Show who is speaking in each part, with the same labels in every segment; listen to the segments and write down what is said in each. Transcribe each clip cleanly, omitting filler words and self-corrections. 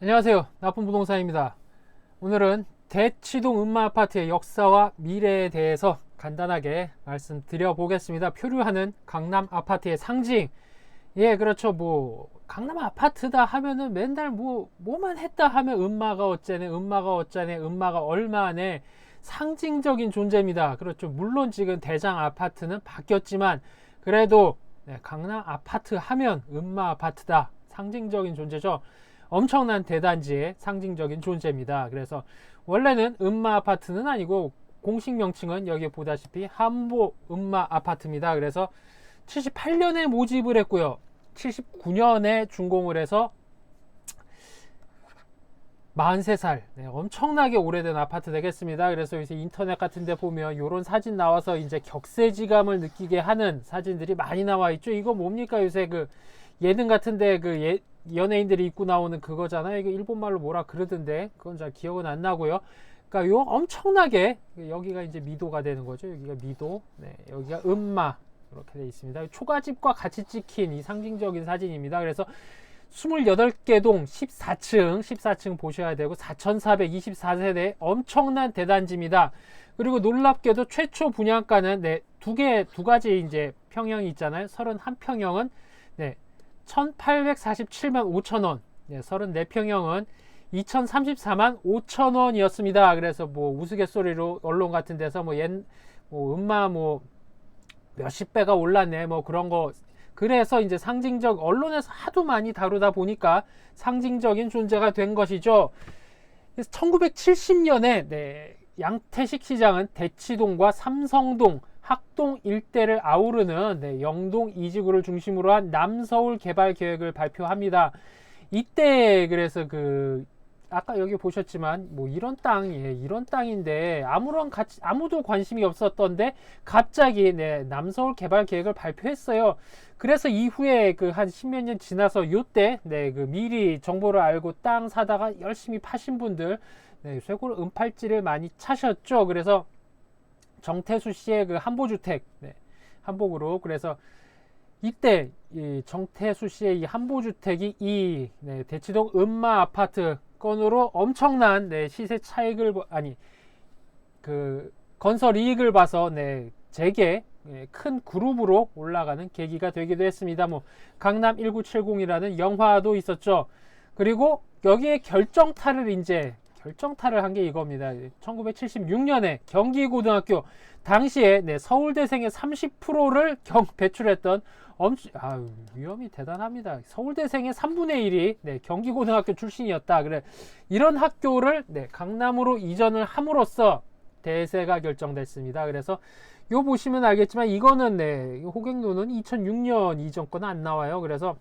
Speaker 1: 안녕하세요. 나쁜 부동산입니다. 오늘은 대치동 음마아파트의 역사와 미래에 대해서 간단하게 말씀드려 보겠습니다. 표류하는 강남 아파트의 상징. 예, 그렇죠. 강남 아파트다 하면은 맨날 뭐만 했다 하면 음마가 어쩌네, 음마가 어쩌네, 음마가 얼마네. 상징적인 존재입니다. 그렇죠. 물론 지금 대장 아파트는 바뀌었지만 그래도 강남 아파트 하면 음마 아파트다. 상징적인 존재죠. 엄청난 대단지의 상징적인 존재입니다. 그래서 원래는 음마 아파트는 아니고 공식 명칭은 여기 보다시피 함보 음마 아파트입니다. 그래서 78년에 모집을 했고요. 79년에 준공을 해서 43살. 엄청나게 오래된 아파트 되겠습니다. 그래서 요새 인터넷 같은 데 보면 이런 사진 나와서 이제 격세지감을 느끼게 하는 사진들이 많이 나와 있죠. 이거 뭡니까? 요새 예능 같은데 연예인들이 입고 나오는 그거잖아요. 이거 일본말로 뭐라 그러던데 그건 잘 기억은 안 나고요. 그러니까 요 엄청나게 여기가 이제 미도가 되는 거죠. 여기가 미도, 여기가 음마 이렇게 되어 있습니다. 초가집과 같이 찍힌 이 상징적인 사진입니다. 그래서 28개 동 14층 보셔야 되고 4,424세대 엄청난 대단지입니다. 그리고 놀랍게도 최초 분양가는 두 가지 이제 평형이 있잖아요. 31평형은 1,847만 5천원, 34평형은 2,034만 5천원이었습니다. 그래서 우스갯소리로 언론 같은 데서 음마 몇십 배가 올랐네 그런 거. 그래서 이제 상징적 언론에서 하도 많이 다루다 보니까 상징적인 존재가 된 것이죠. 그래서 1970년에 양태식 시장은 대치동과 삼성동, 학동 일대를 아우르는 영동 이지구를 중심으로 한 남서울 개발 계획을 발표합니다. 이때 그래서 아까 여기 보셨지만 이런 땅인데 아무도 관심이 없었던데 갑자기 남서울 개발 계획을 발표했어요. 그래서 이후에 한 십몇 년 지나서 요때 미리 정보를 알고 땅 사다가 열심히 파신 분들 쇠골 은팔찌를 많이 차셨죠. 그래서 정태수 씨의 한보주택, 한보그룹. 그래서 이때 이 정태수 씨의 이 한보주택이 대치동 음마 아파트 건으로 엄청난 시세 차익을 건설 이익을 봐서 재계 큰 그룹으로 올라가는 계기가 되기도 했습니다. 강남 1970이라는 영화도 있었죠. 그리고 여기에 결정타를 한 게 이겁니다. 1976년에 경기고등학교 당시에 서울대생의 30%를 배출했던 위험이 대단합니다. 서울대생의 3분의 1이 경기고등학교 출신이었다. 이런 학교를 강남으로 이전을 함으로써 대세가 결정됐습니다. 그래서 요 보시면 알겠지만 이거는 호갱노는 2006년 이전 거는 안 나와요. 그래서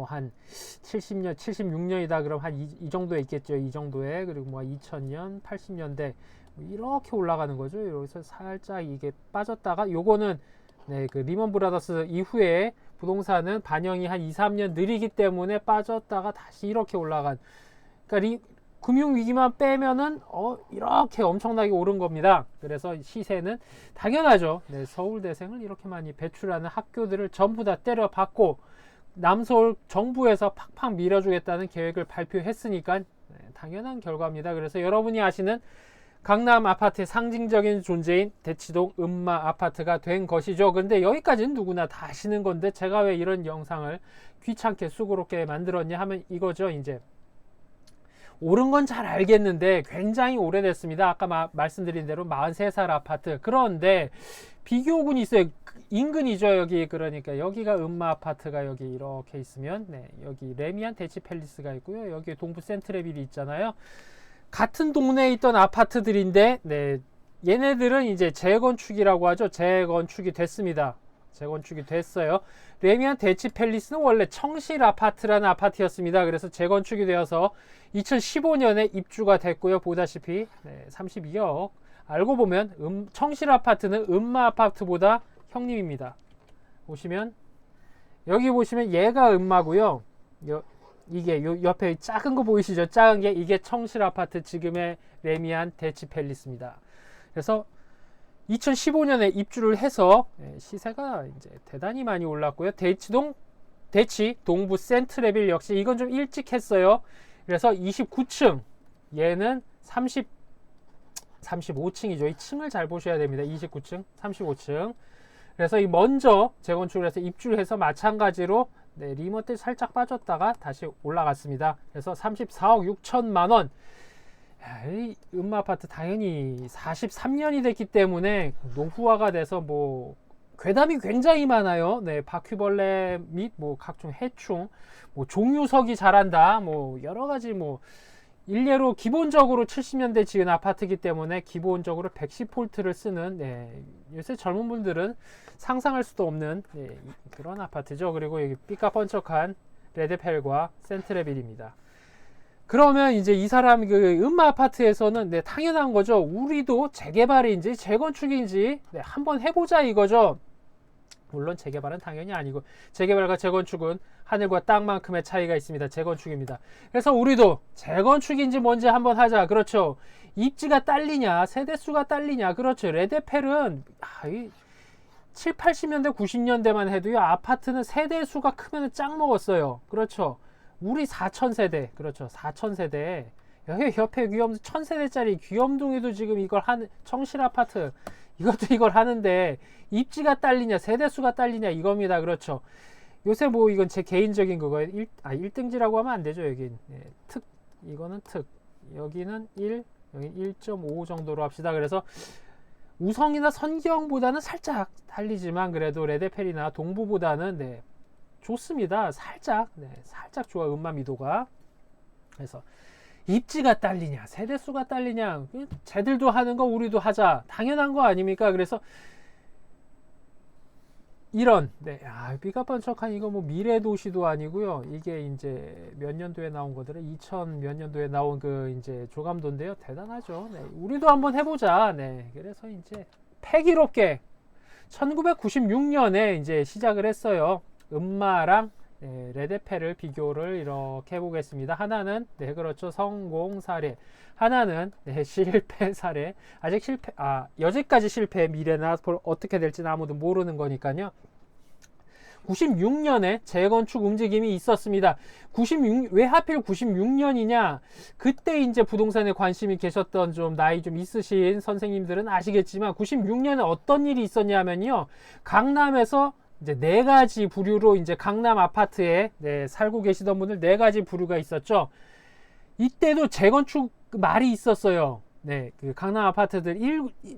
Speaker 1: 한 70년, 76년이다 그럼 한 이 정도에 있겠죠. 이 정도에. 그리고 2000년, 80년대 이렇게 올라가는 거죠. 여기서 살짝 이게 빠졌다가 요거는 리먼 브라더스 이후에 부동산은 반영이 한 2, 3년 느리기 때문에 빠졌다가 다시 이렇게 올라간. 그러니까 금융위기만 빼면은 이렇게 엄청나게 오른 겁니다. 그래서 시세는 당연하죠. 서울대생을 이렇게 많이 배출하는 학교들을 전부 다 때려박고 남서울 정부에서 팍팍 밀어주겠다는 계획을 발표했으니까 당연한 결과입니다. 그래서 여러분이 아시는 강남 아파트의 상징적인 존재인 대치동 음마 아파트가 된 것이죠. 근데 여기까지는 누구나 다 아시는 건데 제가 왜 이런 영상을 귀찮게 수고롭게 만들었냐 하면 이거죠. 이제 오른 건 잘 알겠는데 굉장히 오래됐습니다. 아까 말씀드린 대로 43살 아파트. 그런데 비교군이 있어요. 인근이죠. 여기. 그러니까 여기가 음마 아파트가 여기 이렇게 있으면 여기 레미안 대치 팰리스가 있고요. 여기 동부 센트레빌이 있잖아요. 같은 동네에 있던 아파트들인데 얘네들은 이제 재건축이라고 하죠. 재건축이 됐습니다. 재건축이 됐어요. 레미안 대치 팰리스는 원래 청실 아파트라는 아파트였습니다. 그래서 재건축이 되어서 2015년에 입주가 됐고요. 보다시피 32억. 알고 보면 청실 아파트는 음마 아파트보다 형님입니다. 여기 보시면 얘가 음마고요. 이게 옆에 작은 거 보이시죠? 작은 게 이게 청실 아파트 지금의 레미안 대치 팰리스입니다. 그래서 2015년에 입주를 해서 시세가 이제 대단히 많이 올랐고요. 대치 동부 센트레빌 역시 이건 좀 일찍 했어요. 그래서 29층, 얘는 35층이죠. 이 층을 잘 보셔야 됩니다. 29층, 35층. 그래서 이 먼저 재건축을 해서 입주를 해서 마찬가지로 네, 리모델 살짝 빠졌다가 다시 올라갔습니다. 그래서 34억 6천만 원. 이 음마아파트 당연히 43년이 됐기 때문에 노후화가 돼서 뭐 괴담이 굉장히 많아요. 네, 바퀴벌레 및 뭐 각종 해충, 뭐 종유석이 자란다, 뭐 여러 가지 뭐 일례로 기본적으로 70년대 지은 아파트이기 때문에 기본적으로 110볼트를 쓰는 네, 요새 젊은 분들은 상상할 수도 없는 네, 그런 아파트죠. 그리고 여기 삐까뻔쩍한 레드펠과 센트레빌입니다. 그러면 이제 이 사람 그 음마 아파트에서는 네, 당연한 거죠. 우리도 재개발인지 재건축인지 네, 한번 해보자 이거죠. 물론 재개발은 당연히 아니고 재개발과 재건축은 하늘과 땅만큼의 차이가 있습니다. 재건축입니다. 그래서 우리도 재건축인지 뭔지 한번 하자. 그렇죠. 입지가 딸리냐 세대수가 딸리냐. 그렇죠. 레드펠은 7, 80년대 90년대만 해도요 아파트는 세대수가 크면 짱 먹었어요. 그렇죠. 우리 4,000세대 그렇죠. 4,000세대 여기 옆에 귀염 1,000세대짜리 귀염둥이도 지금 이걸 하는 청실 아파트 이것도 이걸 하는데 입지가 딸리냐 세대수가 딸리냐 이겁니다. 그렇죠. 요새 뭐 이건 제 개인적인 그거예요. 1등지라고 하면 안 되죠. 여긴 네, 특 이거는 특 여기는 1 여기 1.5 정도로 합시다. 그래서 우성이나 선기형보다는 살짝 달리지만 그래도 레드펠이나 동부보다는 네, 좋습니다. 살짝 살짝 좋아. 음마미도가. 그래서 입지가 딸리냐 세대수가 딸리냐 쟤들도 하는 거 우리도 하자 당연한 거 아닙니까? 그래서 이런 삐까뻔쩍한 이거 뭐 미래도시도 아니고요. 이게 이제 몇 년도에 나온 거더라? 2000 몇 년도에 나온 그 이제 조감도인데요. 대단하죠. 네, 우리도 한번 해보자. 네, 그래서 이제 패기롭게 1996년에 이제 시작을 했어요. 음마랑 네, 레드펠을 비교를 이렇게 해보겠습니다. 하나는 네 그렇죠 성공 사례, 하나는 네, 실패 사례. 아직 실패 여지까지 실패 미래나 어떻게 될지는 아무도 모르는 거니까요. 96년에 재건축 움직임이 있었습니다. 왜 하필 96년이냐? 그때 이제 부동산에 관심이 계셨던 좀 나이 좀 있으신 선생님들은 아시겠지만 96년에 어떤 일이 있었냐면요. 강남에서 이제 4가지 부류로 이제 강남 아파트에 네, 살고 계시던 분들 4가지 부류가 있었죠. 이때도 재건축 말이 있었어요. 네, 그 강남 아파트들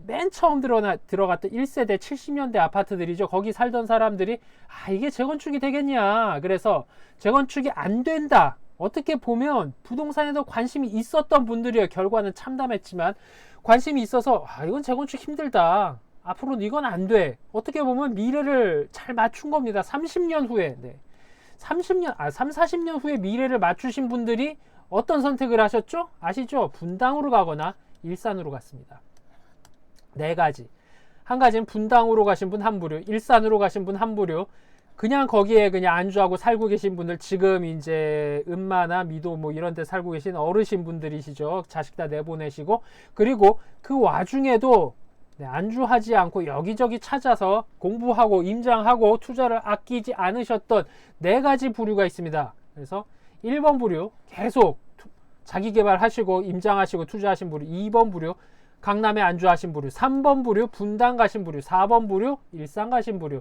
Speaker 1: 맨 처음 들어갔던 1세대 70년대 아파트들이죠. 거기 살던 사람들이 이게 재건축이 되겠냐. 그래서 재건축이 안 된다. 어떻게 보면 부동산에도 관심이 있었던 분들이에요. 결과는 참담했지만 관심이 있어서 이건 재건축 힘들다. 앞으로는 이건 안 돼. 어떻게 보면 미래를 잘 맞춘 겁니다. 30년 후에. 네. 40년 후에 미래를 맞추신 분들이 어떤 선택을 하셨죠? 아시죠? 분당으로 가거나 일산으로 갔습니다. 4가지. 한 가지는 분당으로 가신 분 한 부류, 일산으로 가신 분 한 부류, 그냥 거기에 그냥 안주하고 살고 계신 분들, 지금 이제 음마나 미도 뭐 이런 데 살고 계신 어르신 분들이시죠. 자식 다 내보내시고, 그리고 그 와중에도 네, 안주하지 않고 여기저기 찾아서 공부하고 임장하고 투자를 아끼지 않으셨던 4가지 부류가 있습니다. 그래서 1번 부류 계속 자기 개발하시고 임장하시고 투자하신 부류, 2번 부류 강남에 안주하신 부류, 3번 부류 분당 가신 부류, 4번 부류 일산 가신 부류.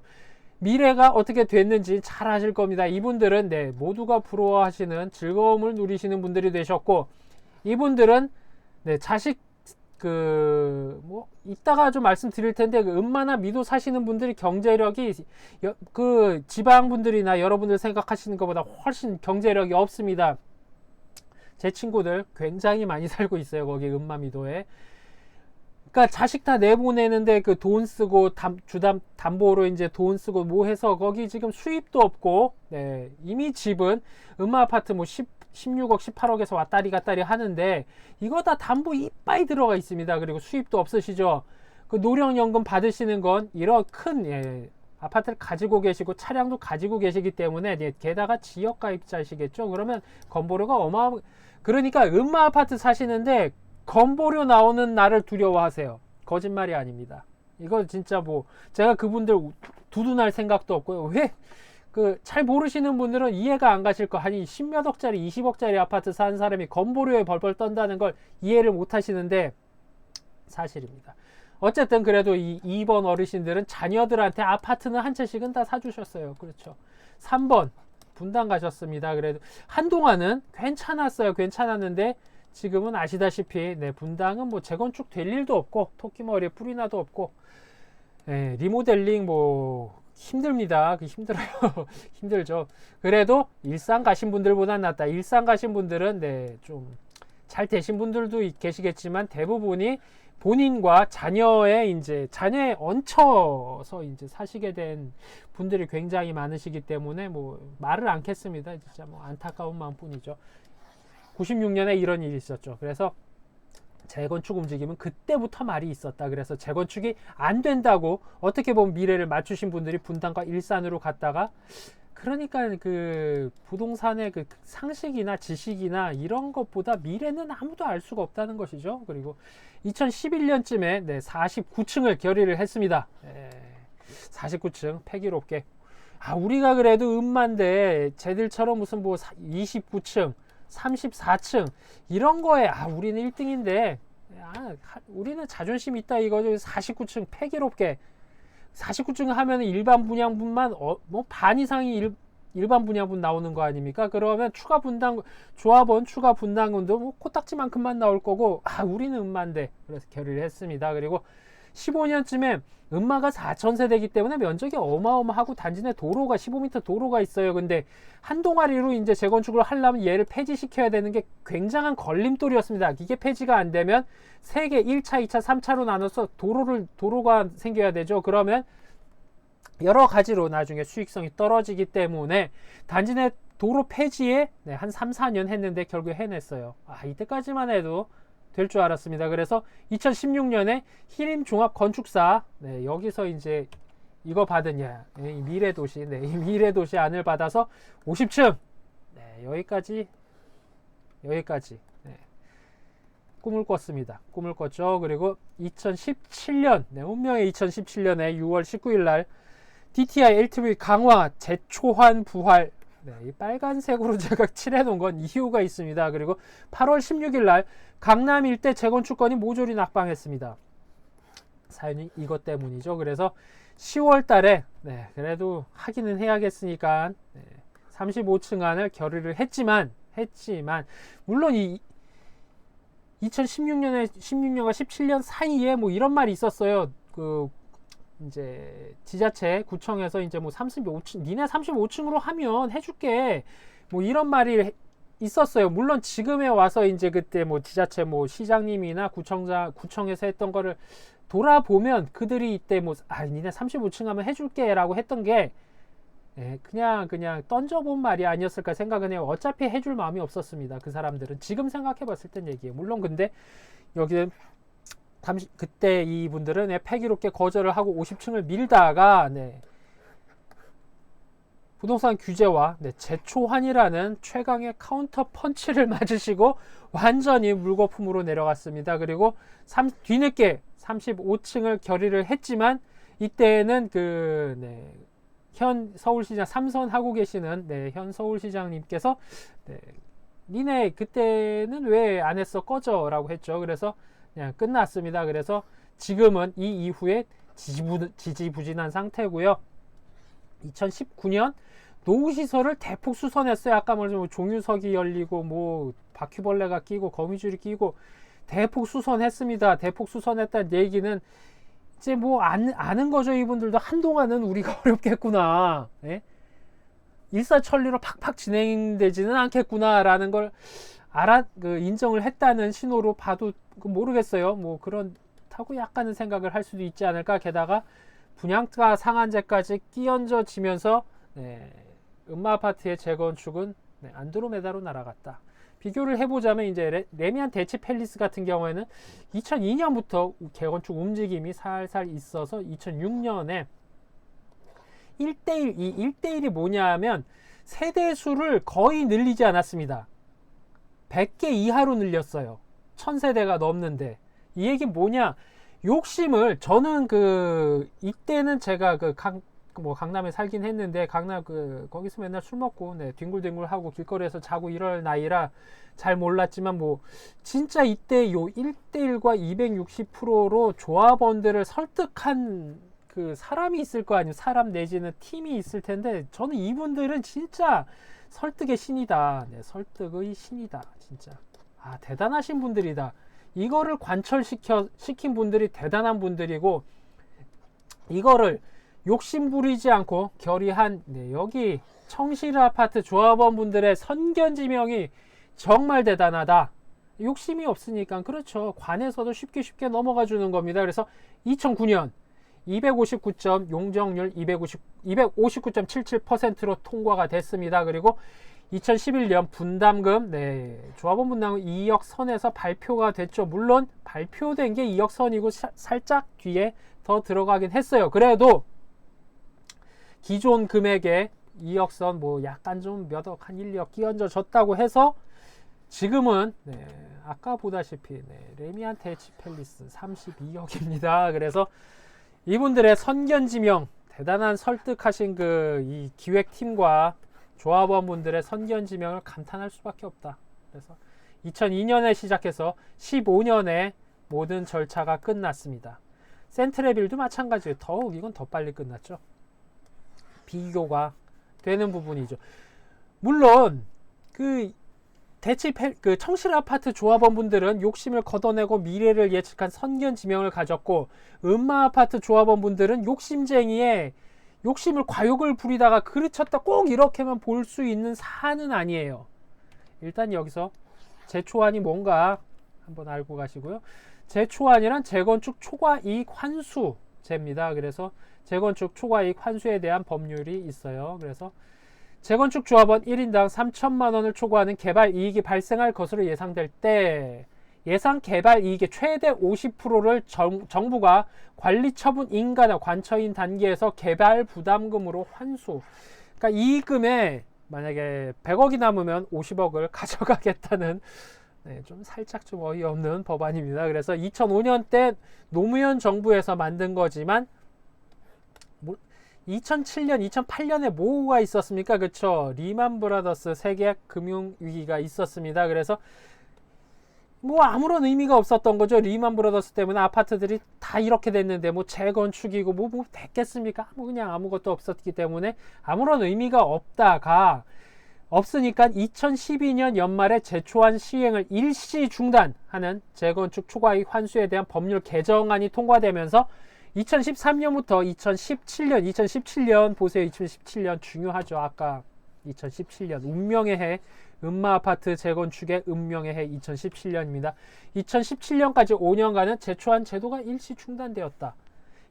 Speaker 1: 미래가 어떻게 됐는지 잘 아실 겁니다. 이분들은 네, 모두가 부러워하시는 즐거움을 누리시는 분들이 되셨고, 이분들은 네, 자식 뭐 이따가 좀 말씀드릴 텐데 그 음마나 미도 사시는 분들이 경제력이 그 지방 분들이나 여러분들 생각하시는 것보다 훨씬 경제력이 없습니다. 제 친구들 굉장히 많이 살고 있어요. 거기 음마 미도에. 그러니까 자식 다 내보내는데 그 돈 쓰고 담보로 이제 돈 쓰고 뭐 해서 거기 지금 수입도 없고, 네, 이미 집은 음마 아파트 뭐 16억 18억에서 왔다리 갔다리 하는데 이거 다 담보 이빠이 들어가 있습니다. 그리고 수입도 없으시죠. 그 노령연금 받으시는 건 이런 큰 아파트를 가지고 계시고 차량도 가지고 계시기 때문에 게다가 지역가입자시겠죠. 그러면 건보료가 그러니까 음마 아파트 사시는데 건보료 나오는 날을 두려워하세요. 거짓말이 아닙니다. 이거 진짜 뭐 제가 그분들 두둔할 생각도 없고요. 왜 그 잘 모르시는 분들은 이해가 안 가실 거. 아니 10몇 억짜리 20억짜리 아파트 사는 사람이 건보료에 벌벌 떤다는 걸 이해를 못 하시는데 사실입니다. 어쨌든 그래도 이 2번 어르신들은 자녀들한테 아파트는 한 채씩은 다 사주셨어요. 그렇죠. 3번 분당 가셨습니다. 그래도 한동안은 괜찮았어요. 괜찮았는데 지금은 아시다시피 네, 분당은 뭐 재건축 될 일도 없고 토끼머리에 뿌리 나도 없고 네, 리모델링 뭐 힘듭니다. 힘들어요. 힘들죠. 그래도 일산 가신 분들보단 낫다. 일산 가신 분들은 네, 좀 잘 되신 분들도 계시겠지만 대부분이 본인과 자녀의 이제 자녀에 얹혀서 이제 사시게 된 분들이 굉장히 많으시기 때문에 뭐 말을 않겠습니다. 진짜 뭐 안타까운 마음뿐이죠. 96년에 이런 일이 있었죠. 그래서 재건축 움직임은 그때부터 말이 있었다. 그래서 재건축이 안 된다고 어떻게 보면 미래를 맞추신 분들이 분당과 일산으로 갔다가 그러니까 그 부동산의 그 상식이나 지식이나 이런 것보다 미래는 아무도 알 수가 없다는 것이죠. 그리고 2011년쯤에 네, 49층을 결의를 했습니다. 49층 패기롭게. 우리가 그래도 음만데 쟤들처럼 무슨 뭐 29층 34층 이런 거에 우리는 1등인데 우리는 자존심 있다 이거죠. 49층 패기롭게 49층 하면 일반 분양분만 뭐 반 이상이 일반 분양분 나오는 거 아닙니까? 그러면 추가 분당 조합원 추가 분당금도 뭐 코딱지만큼만 나올 거고 우리는 음만데 그래서 결의를 했습니다. 그리고 15년쯤에 음마가 4,000세대이기 때문에 면적이 어마어마하고 단지 내 도로가 15m 도로가 있어요. 근데 한 동아리로 이제 재건축을 하려면 얘를 폐지시켜야 되는 게 굉장한 걸림돌이었습니다. 이게 폐지가 안 되면 3개 1차, 2차, 3차로 나눠서 도로가 생겨야 되죠. 그러면 여러 가지로 나중에 수익성이 떨어지기 때문에 단지 내 도로 폐지에 한 3, 4년 했는데 결국 해냈어요. 이때까지만 해도 될 줄 알았습니다. 그래서 2016년에 희림 종합 건축사 여기서 이제 이거 받은 이 미래도시 이 미래도시 안을 받아서 50층 여기까지 꿈을 꿨습니다. 꿈을 꿨죠. 그리고 2017년 운명의 2017년에 6월 19일 날 DTI LTV 강화 재초환 부활 이 빨간색으로 제가 칠해 놓은 건 이유가 있습니다. 그리고 8월 16일 날 강남 일대 재건축건이 모조리 낙방했습니다. 사연이 이것 때문이죠. 그래서 10월 달에 그래도 하기는 해야겠으니까 35층 안을 결의를 했지만 물론 이 2016년과 17년 사이에 뭐 이런 말이 있었어요. 그 이제 지자체 구청에서 이제 뭐 35층 니네 35층으로 하면 해줄게 뭐 이런 말이 있었어요. 물론 지금에 와서 이제 그때 뭐 지자체 뭐 시장님이나 구청에서 했던 거를 돌아보면 그들이 이때 뭐 니네 35층 하면 해줄게 라고 했던 게 그냥 던져본 말이 아니었을까 생각은 해요. 어차피 해줄 마음이 없었습니다. 그 사람들은 지금 생각해 봤을 땐 얘기예요. 물론 근데 여기는 그때 이분들은 패기롭게 거절을 하고 50층을 밀다가 부동산 규제와 재초환이라는 최강의 카운터 펀치를 맞으시고 완전히 물거품으로 내려갔습니다. 그리고 뒤늦게 35층을 결의를 했지만 이때는 현 서울시장 3선 하고 계시는 현 서울시장님께서 니네 그때는 왜 안 했어 꺼져 라고 했죠. 그래서 그냥 끝났습니다. 그래서 지금은 이 이후에 지지부진한 상태고요. 2019년 노후시설을 대폭 수선했어요. 아까 말했지만 종유석이 열리고 뭐 바퀴벌레가 끼고 거미줄이 끼고 대폭 수선했습니다. 대폭 수선했다는 얘기는 이제 뭐 아는 거죠. 이분들도 한동안은 우리가 어렵겠구나. 일사천리로 팍팍 진행되지는 않겠구나 라는 걸 인정을 했다는 신호로 봐도 모르겠어요. 뭐 그렇다고 약간은 생각을 할 수도 있지 않을까. 게다가 분양가 상한제까지 끼얹어지면서 음마아파트의 재건축은 안드로메다로 날아갔다. 비교를 해보자면 이제 레미안 대치 팰리스 같은 경우에는 2002년부터 재건축 움직임이 살살 있어서 2006년에 1대1, 이 1대1이 뭐냐면 세대수를 거의 늘리지 않았습니다. 100개 이하로 늘렸어요. 1000세대가 넘는데. 이 얘기 뭐냐? 욕심을, 저는 이때는 제가 뭐 강남에 살긴 했는데 강남 거기서 맨날 술 먹고 네, 뒹굴뒹굴하고 길거리에서 자고 이럴 나이라 잘 몰랐지만 뭐 진짜 이때 요 1대1과 260%로 조합원들을 설득한 그 사람이 있을 거 아니에요. 사람 내지는 팀이 있을 텐데 저는 이분들은 진짜 설득의 신이다. 네, 설득의 신이다. 진짜. 아, 대단하신 분들이다. 이거를 관철시킨 분들이 대단한 분들이고 이거를 욕심 부리지 않고 결의한 네, 여기 청실 아파트 조합원 분들의 선견지명이 정말 대단하다. 욕심이 없으니까 그렇죠. 관에서도 쉽게 넘어가 주는 겁니다. 그래서 2009년 259점 용적률 259.77%로 통과가 됐습니다. 그리고 2011년 분담금 조합원 분담금 2억 선에서 발표가 됐죠. 물론 발표된 게 2억 선이고 살짝 뒤에 더 들어가긴 했어요. 그래도 기존 금액에 2억 선 뭐 약간 좀 몇 억 한 1, 2억 끼얹어졌다고 해서 지금은 아까 보다시피 레미안 대치 팰리스 32억입니다. 그래서 이분들의 선견지명 대단한 설득하신 이 기획팀과 조합원분들의 선견지명을 감탄할 수밖에 없다. 그래서 2002년에 시작해서 15년에 모든 절차가 끝났습니다. 센트레빌도 마찬가지예요. 이건 더 빨리 끝났죠. 비교가 되는 부분이죠. 물론 청실 아파트 조합원분들은 욕심을 걷어내고 미래를 예측한 선견지명을 가졌고 음마 아파트 조합원분들은 욕심쟁이에 욕심을 과욕을 부리다가 그르쳤다 꼭 이렇게만 볼 수 있는 사안은 아니에요. 일단 여기서 재초안이 뭔가 한번 알고 가시고요. 재초안이란 재건축 초과이익 환수제입니다. 그래서 재건축 초과이익 환수에 대한 법률이 있어요. 그래서 재건축 조합원 1인당 3천만 원을 초과하는 개발 이익이 발생할 것으로 예상될 때 예상 개발 이익의 최대 50%를 정부가 관리 처분 인가나 관처인 단계에서 개발 부담금으로 환수. 그러니까 이익금에 만약에 100억이 남으면 50억을 가져가겠다는 좀 살짝 좀 어이없는 법안입니다. 그래서 2005년 때 노무현 정부에서 만든 거지만 2007년, 2008년에 뭐가 있었습니까? 그쵸? 리만 브라더스 세계 금융 위기가 있었습니다. 그래서 뭐 아무런 의미가 없었던 거죠. 리만 브라더스 때문에 아파트들이 다 이렇게 됐는데 뭐 재건축이고 뭐 됐겠습니까? 그냥 아무것도 없었기 때문에 아무런 의미가 없으니까 2012년 연말에 재초안 시행을 일시 중단하는 재건축 초과이익 환수에 대한 법률 개정안이 통과되면서 2013년부터 2017년 보세요. 2017년 중요하죠. 아까 2017년 운명의 해 음마 아파트 재건축의 운명의 해 2017년입니다. 2017년까지 5년간은 재초안 제도가 일시 중단되었다.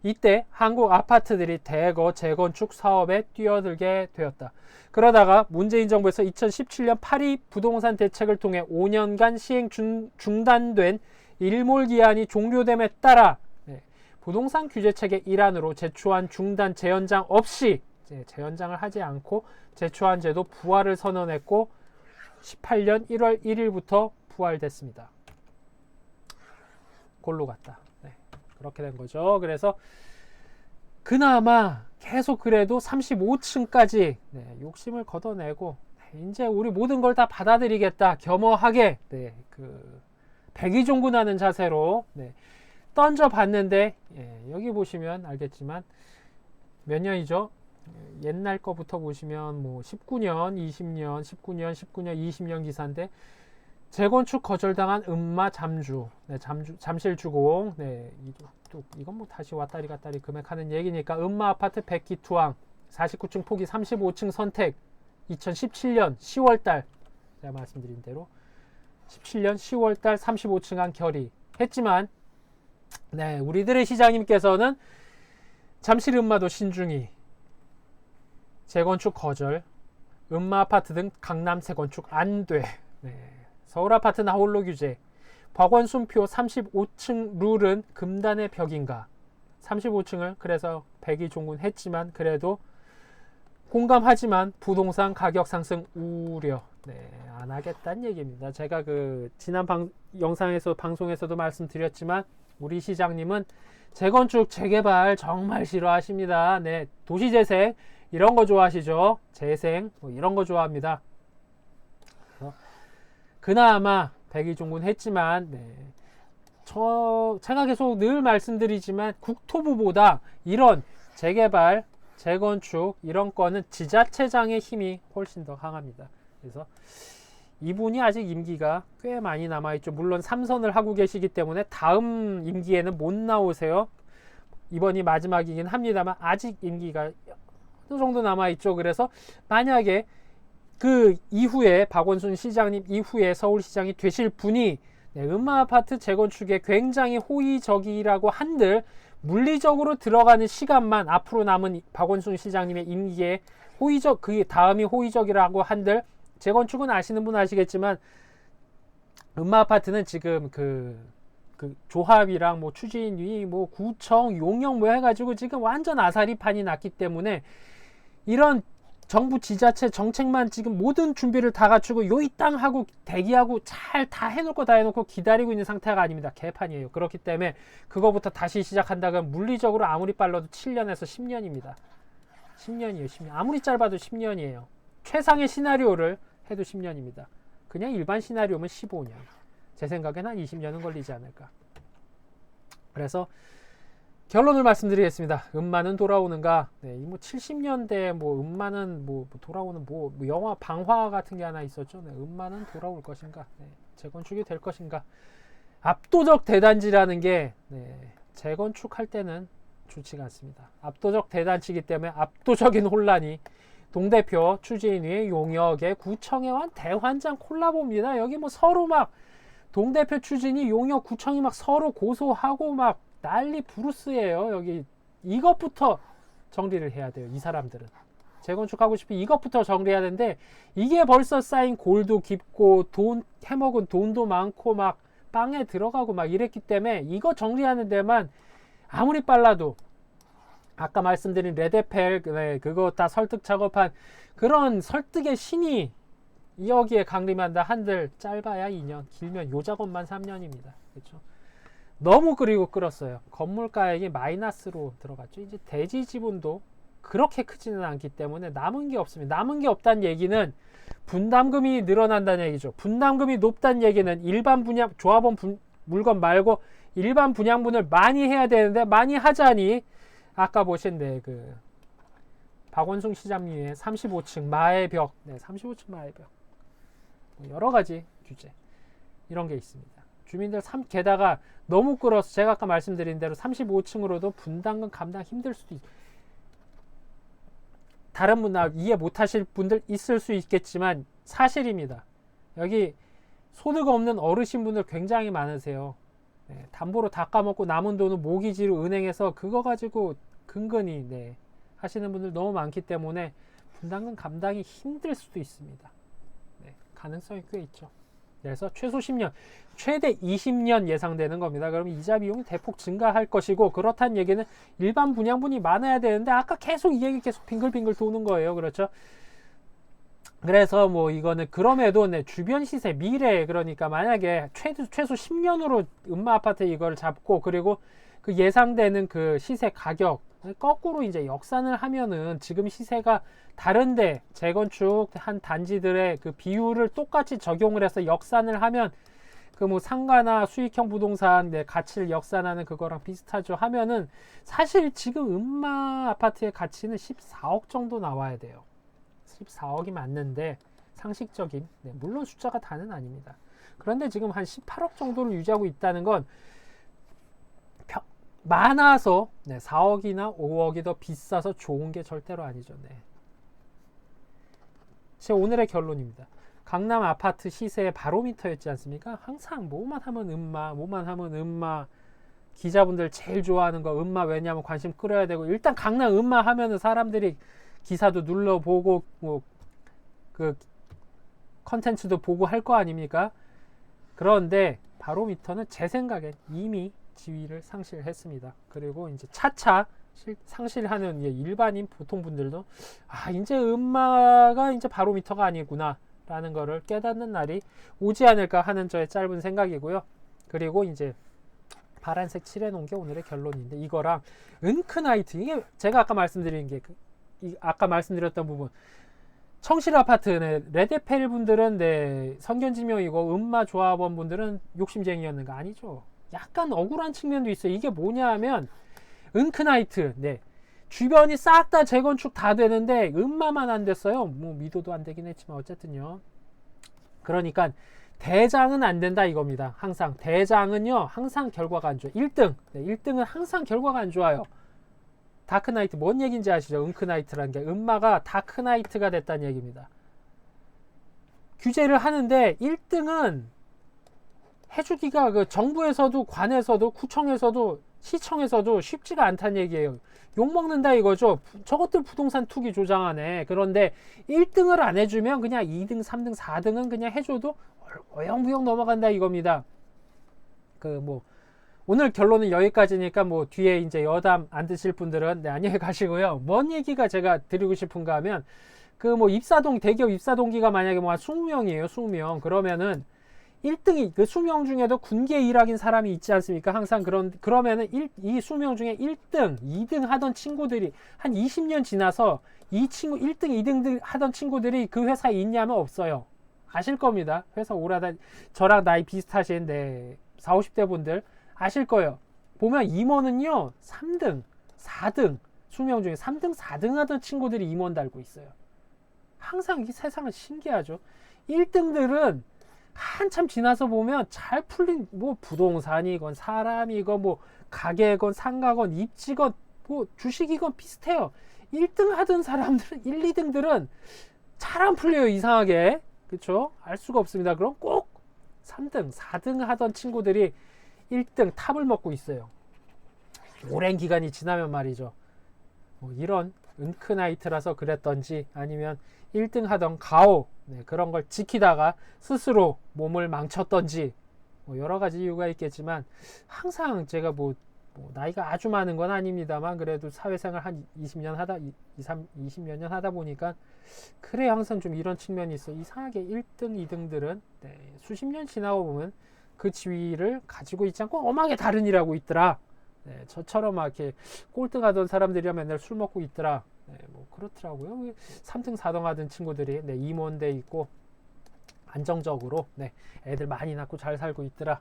Speaker 1: 이때 한국 아파트들이 대거 재건축 사업에 뛰어들게 되었다. 그러다가 문재인 정부에서 2017년 파리 부동산 대책을 통해 5년간 시행 중단된 일몰기한이 종료됨에 따라 부동산 규제책의 일환으로 재초안 중단 재연장 없이 재연장을 하지 않고 재초안 제도 부활을 선언했고 18년 1월 1일부터 부활됐습니다. 골로 갔다. 그렇게 된 거죠. 그래서 그나마 계속 그래도 35층까지 욕심을 걷어내고 이제 우리 모든 걸 다 받아들이겠다 겸허하게 백의종군하는 자세로 던져봤는데 여기 보시면 알겠지만 몇 년이죠? 옛날 거부터 보시면 뭐 19년, 20년, 19년, 20년 기사인데 재건축 거절당한 음마 잠실주공 이건 뭐 다시 왔다리 갔다리 금액하는 얘기니까 음마 아파트 100기 투항 49층 포기 35층 선택 2017년 10월달 제가 말씀드린 대로 17년 10월달 35층 한 결의했지만 우리들의 시장님께서는 잠실 음마도 신중히 재건축 거절 음마 아파트 등 강남 재건축 안돼 서울 아파트 나홀로 규제 박원순표 35층 룰은 금단의 벽인가 35층을 그래서 백의종군했지만 그래도 공감하지만 부동산 가격 상승 우려 안 하겠다는 얘기입니다. 제가 지난 방송에서도 말씀드렸지만 우리 시장님은 재건축, 재개발 정말 싫어하십니다. 네, 도시재생 이런 거 좋아하시죠? 재생 뭐 이런 거 좋아합니다. 그나마 백의종군했지만 제가 계속 늘 말씀드리지만 국토부보다 이런 재개발, 재건축 이런 거는 지자체장의 힘이 훨씬 더 강합니다. 그래서 이분이 아직 임기가 꽤 많이 남아있죠. 물론 3선을 하고 계시기 때문에 다음 임기에는 못 나오세요. 이번이 마지막이긴 합니다만 아직 임기가 어느 정도 남아있죠. 그래서 만약에 그 이후에 박원순 시장님 이후에 서울시장이 되실 분이 음마아파트 재건축에 굉장히 호의적이라고 한들 물리적으로 들어가는 시간만 앞으로 남은 박원순 시장님의 임기에 호의적, 그 다음이 호의적이라고 한들 재건축은 아시는 분 아시겠지만 음마아파트는 지금 그 조합이랑 뭐 추진위, 뭐 구청, 용역 뭐 해가지고 지금 완전 아사리판이 났기 때문에 이런 정부 지자체 정책만 지금 모든 준비를 다 갖추고 요이 땅 하고 대기하고 잘 다 해놓고 다 해놓고 기다리고 있는 상태가 아닙니다. 개판이에요. 그렇기 때문에 그거부터 다시 시작한다면 물리적으로 아무리 빨라도 7년에서 10년입니다. 10년이에요. 10년. 아무리 짧아도 10년이에요. 최상의 시나리오를 해도 10년입니다. 그냥 일반 시나리오면 15년. 제 생각엔 한 20년은 걸리지 않을까. 그래서 결론을 말씀드리겠습니다. 음마는 돌아오는가? 네, 뭐 70년대 뭐 음마는 뭐 돌아오는 뭐 영화 방화 같은 게 하나 있었죠. 네, 음마는 돌아올 것인가? 네, 재건축이 될 것인가? 압도적 대단지라는 게 재건축할 때는 좋지가 않습니다. 압도적 대단지이기 때문에 압도적인 혼란이 동대표, 추진위, 용역의 구청에 완 대환장 콜라보입니다. 여기 뭐 서로 막 동대표, 추진위, 용역, 구청이 막 서로 고소하고 막 난리 부르스예요. 여기 이것부터 정리를 해야 돼요. 이 사람들은 재건축하고 싶으면 이것부터 정리해야 되는데 이게 벌써 쌓인 골도 깊고 돈 해먹은 돈도 많고 막 빵에 들어가고 막 이랬기 때문에 이거 정리하는 데만 아무리 빨라도 아까 말씀드린 레데펠 그거 다 설득 작업한 그런 설득의 신이 여기에 강림한다 한들 짧아야 2년, 길면 요 작업만 3년입니다. 그렇죠? 너무 그리고 끌었어요. 건물가액이 마이너스로 들어갔죠. 이제 대지 지분도 그렇게 크지는 않기 때문에 남은 게 없습니다. 남은 게 없다는 얘기는 분담금이 늘어난다는 얘기죠. 분담금이 높다는 얘기는 일반 분양 조합원 물건 말고 일반 분양분을 많이 해야 되는데 많이 하자니 아까 보신 그 박원순 시장님의 35층 마의 벽, 35층 마의 벽, 여러 가지 규제 이런 게 있습니다. 주민들 게다가 너무 끌어서 제가 아까 말씀드린 대로 35층으로도 분담금 감당 힘들 수도 다른 분들 이해 못하실 분들 있을 수 있겠지만 사실입니다. 여기 소득 없는 어르신분들 굉장히 많으세요. 담보로 다 까먹고 남은 돈은 모기지로 은행에서 그거 가지고 근근히 하시는 분들 너무 많기 때문에 분담금 감당이 힘들 수도 있습니다. 가능성이 꽤 있죠. 그래서 최소 10년, 최대 20년 예상되는 겁니다. 그럼 이자 비용이 대폭 증가할 것이고 그렇다는 얘기는 일반 분양분이 많아야 되는데 아까 계속 이 얘기 계속 빙글빙글 도는 거예요. 그렇죠? 그래서 뭐 이거는 그럼에도 주변 시세 미래 그러니까 만약에 최소 10년으로 음마 아파트 이걸 잡고 그리고 그 예상되는 그 시세 가격 거꾸로 이제 역산을 하면은 지금 시세가 다른데 재건축 한 단지들의 그 비율을 똑같이 적용을 해서 역산을 하면 그 뭐 상가나 수익형 부동산 가치를 역산하는 그거랑 비슷하죠. 하면은 사실 지금 음마 아파트의 가치는 14억 정도 나와야 돼요. 14억이 맞는데 상식적인 물론 숫자가 다는 아닙니다. 그런데 지금 한 18억 정도를 유지하고 있다는 건 많아서 4억이나 5억이 더 비싸서 좋은 게 절대로 아니죠. 제 오늘의 결론입니다. 강남 아파트 시세의 바로미터였지 않습니까? 항상 뭐만 하면 음마 기자분들 제일 좋아하는 거 음마 왜냐하면 관심 끌어야 되고 일단 강남 음마 하면은 사람들이 기사도 눌러보고 뭐 그 컨텐츠도 보고 할 거 아닙니까? 그런데 바로미터는 제 생각엔 이미 지위를 상실했습니다. 그리고 이제 차차 상실하는 일반인 보통 분들도 이제 음마가 이제 바로미터가 아니구나 라는 거를 깨닫는 날이 오지 않을까 하는 저의 짧은 생각이고요. 그리고 이제 파란색 칠해 놓은 게 오늘의 결론인데, 이거랑 은크나이트, 이게 제가 아까 말씀드린 게 아까 말씀드렸던 부분, 청실 아파트, 네, 레드페일 분들은 네, 선견지명이고 음마 조합원 분들은 욕심쟁이였는가? 아니죠. 약간 억울한 측면도 있어요. 이게 뭐냐 하면 은크나이트, 네, 주변이 싹 다 재건축 다 되는데 음마만 안 됐어요. 뭐 미도도 안 되긴 했지만 어쨌든요. 그러니까 대장은 안 된다 이겁니다. 항상 대장은요 항상 결과가 안 좋아요. 1등, 네, 1등은 항상 결과가 안 좋아요. 다크나이트 뭔 얘기인지 아시죠? 은크나이트라는 게 음마가 다크나이트가 됐다는 얘기입니다. 규제를 하는데 1등은 해주기가 그 정부에서도 관에서도 구청에서도 시청에서도 쉽지가 않다는 얘기예요. 욕먹는다 이거죠. 저것들 부동산 투기 조장하네. 그런데 1등을 안 해주면 그냥 2등, 3등, 4등은 그냥 해줘도 어영부영 넘어간다 이겁니다. 오늘 결론은 여기까지니까 뒤에 이제 여담 안 드실 분들은 네, 안녕히 가시고요. 뭔 얘기가 제가 드리고 싶은가 하면 대기업 입사 동기가 만약에 20명이에요. 20명. 그러면은 1등이 그 수명 중에도 군기에 일하긴 사람이 있지 않습니까? 항상 그러면은 이 수명 중에 1등, 2등 하던 친구들이 한 20년 지나서 이 친구 1등, 2등 하던 친구들이 그 회사에 있냐면 없어요. 아실 겁니다. 회사 저랑 나이 비슷하신 40, 50대 분들 아실 거예요. 보면 임원은요 3등, 4등 수명 중에 3등, 4등 하던 친구들이 임원 달고 있어요. 항상 이 세상은 신기하죠. 1등들은 한참 지나서 보면 잘 풀린 부동산이건 사람이건 가게건 상가건 입지건 주식이건 비슷해요. 1등 하던 사람들은 1, 2등들은 잘 안 풀려요. 이상하게. 그쵸? 알 수가 없습니다. 그럼 꼭 3등, 4등 하던 친구들이 1등 탑을 먹고 있어요. 오랜 기간이 지나면 말이죠. 이런 은크나이트라서 그랬던지 아니면 1등 하던 가오 그런 걸 지키다가 스스로 몸을 망쳤던지 여러 가지 이유가 있겠지만 항상 제가 나이가 아주 많은 건 아닙니다만 그래도 사회생활 한 20년 하다 20몇 년 하다 보니까 그래 항상 좀 이런 측면이 있어. 이상하게 1등, 2등들은 수십 년 지나고 보면 그 지위를 가지고 있지 않고 엄하게 다른 일하고 있더라. 저처럼 막 이렇게 꼴등하던 사람들이야 맨날 술 먹고 있더라. 그렇더라고요. 3등, 4등 하던 친구들이 임원대 있고 안정적으로 애들 많이 낳고 잘 살고 있더라.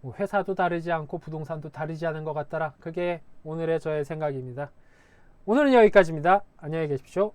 Speaker 1: 회사도 다르지 않고 부동산도 다르지 않은 것 같더라. 그게 오늘의 저의 생각입니다. 오늘은 여기까지입니다. 안녕히 계십시오.